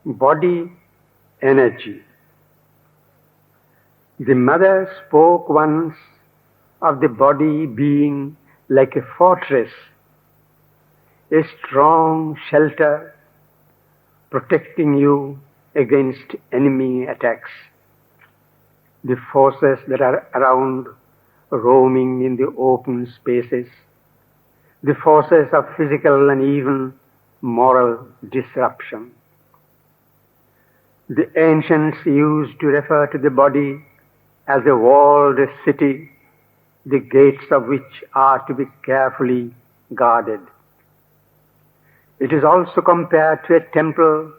Body energy. The mother spoke once of the body being like a fortress, a strong shelter protecting you against enemy attacks. The forces that are around, roaming in the open spaces, the forces of physical and even moral disruption. The ancients used to refer to the body as a walled city, the gates of which are to be carefully guarded. It is also compared to a temple,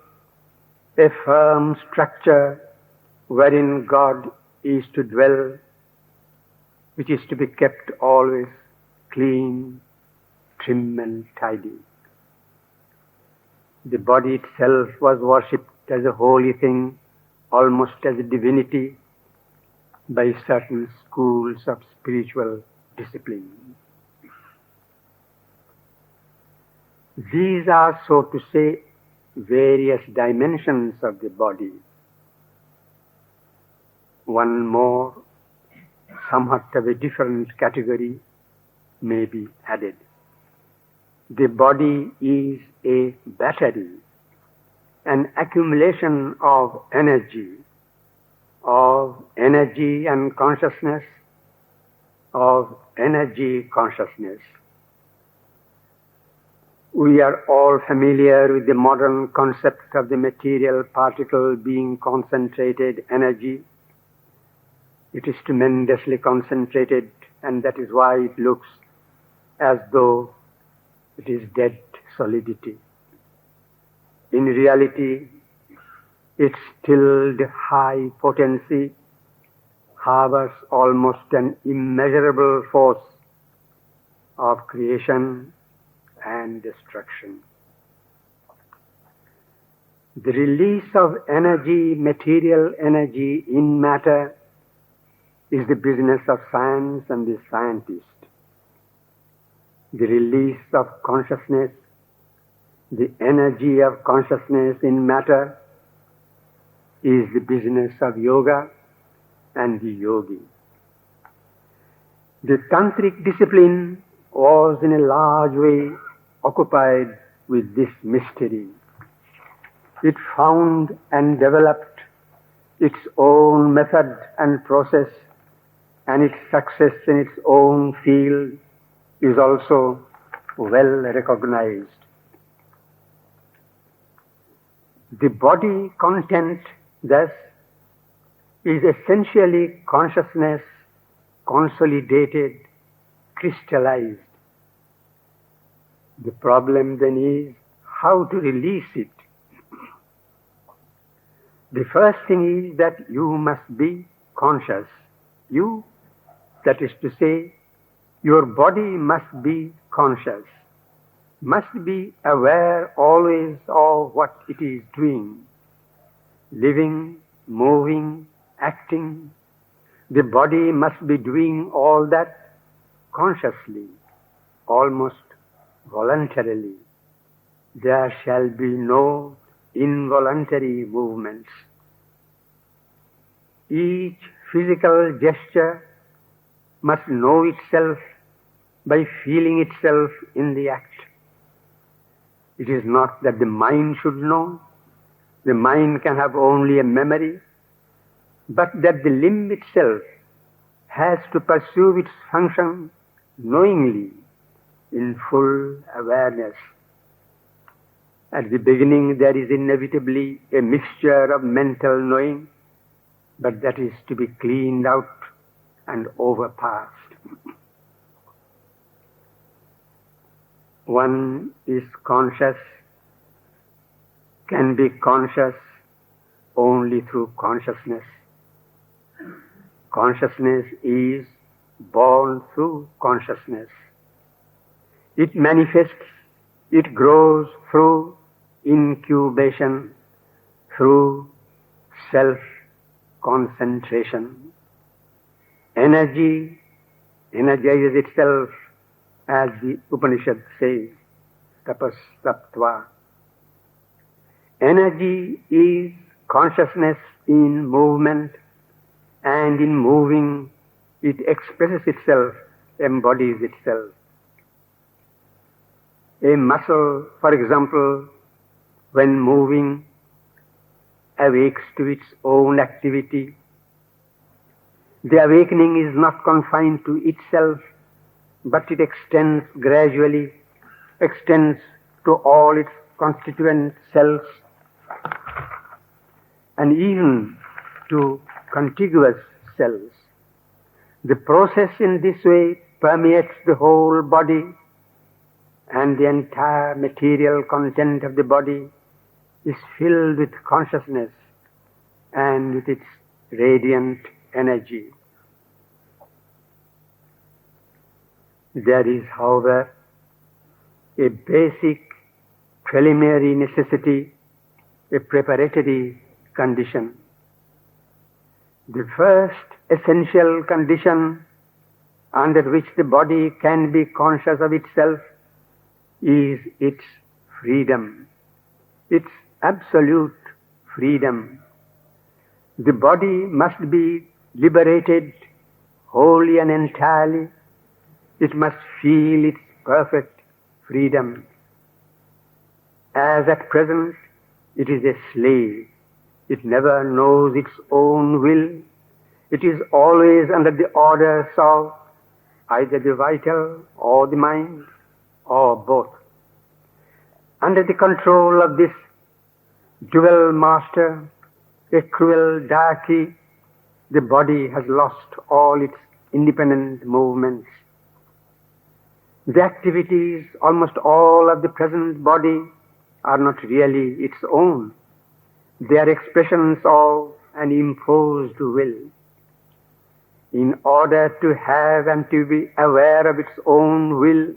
a firm structure wherein God is to dwell, which is to be kept always clean, trim and tidy. The body itself was worshipped as a holy thing, almost as a divinity, by certain schools of spiritual discipline. These are, so to say, various dimensions of the body. One more, somewhat of a different category, may be added. The body is a battery, an accumulation of energy and consciousness, of energy consciousness. We are all familiar with the modern concept of the material particle being concentrated energy. It is tremendously concentrated, and that is why it looks as though it is dead solidity. In reality, its stilled high potency harbors almost an immeasurable force of creation and destruction. The release of energy, material energy in matter, is the business of science and the scientist. The release of consciousness, the energy of consciousness in matter, is the business of yoga and the yogi. The tantric discipline was in a large way occupied with this mystery. It found and developed its own method and process, and its success in its own field is also well recognized. The body content, thus, is essentially consciousness consolidated, crystallized. The problem then is how to release it. The first thing is that you must be conscious. You, that is to say, your body must be conscious, must be aware always of what it is doing, living, moving, acting. The body must be doing all that consciously, almost voluntarily. There shall be no involuntary movements. Each physical gesture must know itself by feeling itself in the act. It is not that the mind should know. The mind can have only a memory, but that the limb itself has to pursue its function knowingly, in full awareness. At the beginning there is inevitably a mixture of mental knowing, but that is to be cleaned out and overpassed. One is conscious, can be conscious only through consciousness. Consciousness is born through consciousness. It manifests, it grows through incubation, through self-concentration. Energy energizes itself, as the Upanishad says, tapas taptva. Energy is consciousness in movement, and in moving it expresses itself, embodies itself. A muscle, for example, when moving, awakes to its own activity. The awakening is not confined to itself, but it extends gradually, extends to all its constituent cells, and even to contiguous cells. The process in this way permeates the whole body, and the entire material content of the body is filled with consciousness and with its radiant energy. There is, however, a basic preliminary necessity, a preparatory condition. The first essential condition under which the body can be conscious of itself is its freedom, its absolute freedom. The body must be liberated wholly and entirely. It must feel its perfect freedom. As at present, it is a slave. It never knows its own will. It is always under the orders of either the vital or the mind, or both. Under the control of this dual master, a cruel deity, the body has lost all its independent movements. The activities, almost all of the present body, are not really its own. They are expressions of an imposed will. In order to have and to be aware of its own will,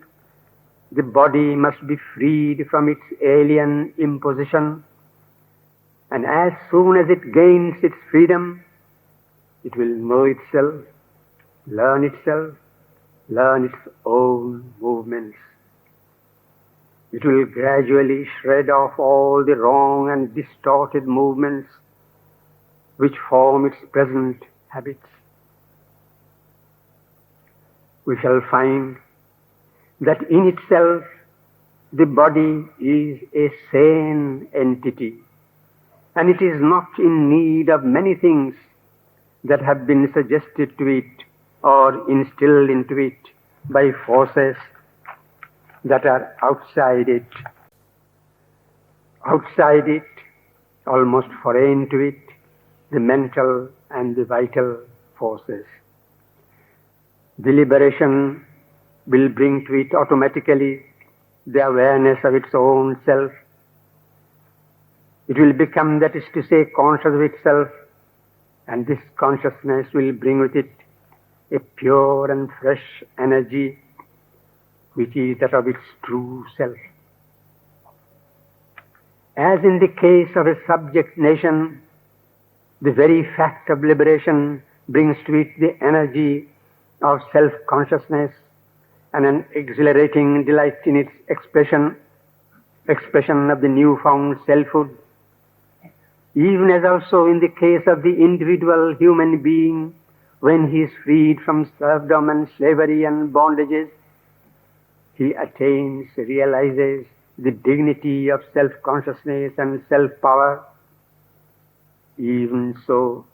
the body must be freed from its alien imposition, and as soon as it gains its freedom, it will know itself, learn its own movements. It will gradually shred off all the wrong and distorted movements which form its present habits. We shall find that in itself the body is a sane entity, and it is not in need of many things that have been suggested to it or instilled into it by forces that are outside it. Outside it, almost foreign to it, the mental and the vital forces. The liberation will bring to it automatically the awareness of its own self. It will become, that is to say, conscious of itself, and this consciousness will bring with it a pure and fresh energy, which is that of its true self. As in the case of a subject nation, the very fact of liberation brings to it the energy of self-consciousness and an exhilarating delight in its expression of the newfound selfhood. Even as also in the case of the individual human being, when he is freed from serfdom and slavery and bondages, he attains, realizes the dignity of self-consciousness and self-power. Even so,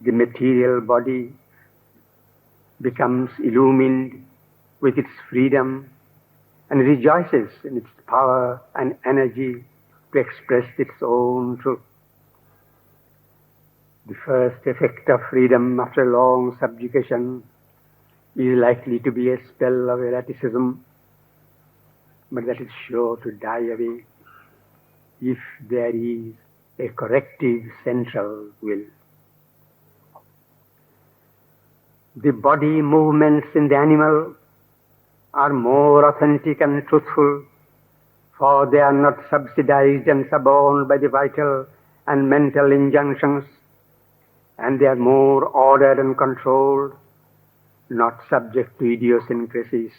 the material body becomes illumined with its freedom and rejoices in its power and energy to express its own truth. The first effect of freedom after long subjugation is likely to be a spell of erraticism, but that is sure to die away if there is a corrective central will. The body movements in the animal are more authentic and truthful, for they are not subsidized and suborned by the vital and mental injunctions, and they are more ordered and controlled, not subject to idiosyncrasies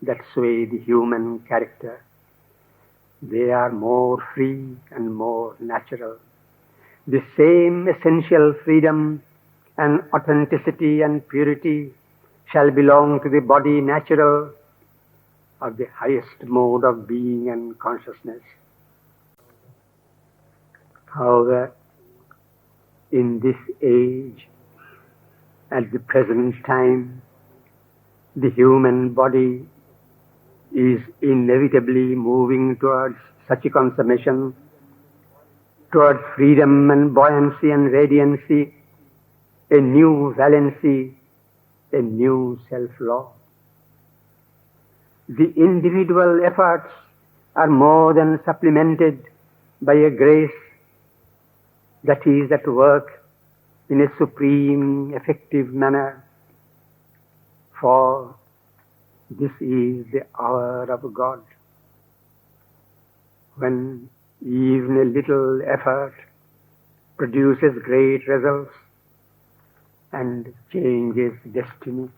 that sway the human character. they are more free and more natural. The same essential freedom and authenticity and purity shall belong to the body natural of the highest mode of being and consciousness. However, in this age, at the present time, the human body is inevitably moving towards such a consummation, towards freedom and buoyancy and radiancy, a new valency, a new self-law. The individual efforts are more than supplemented by a grace that is at work in a supreme, effective manner. For this is the hour of God, when even a little effort produces great results and changes destiny.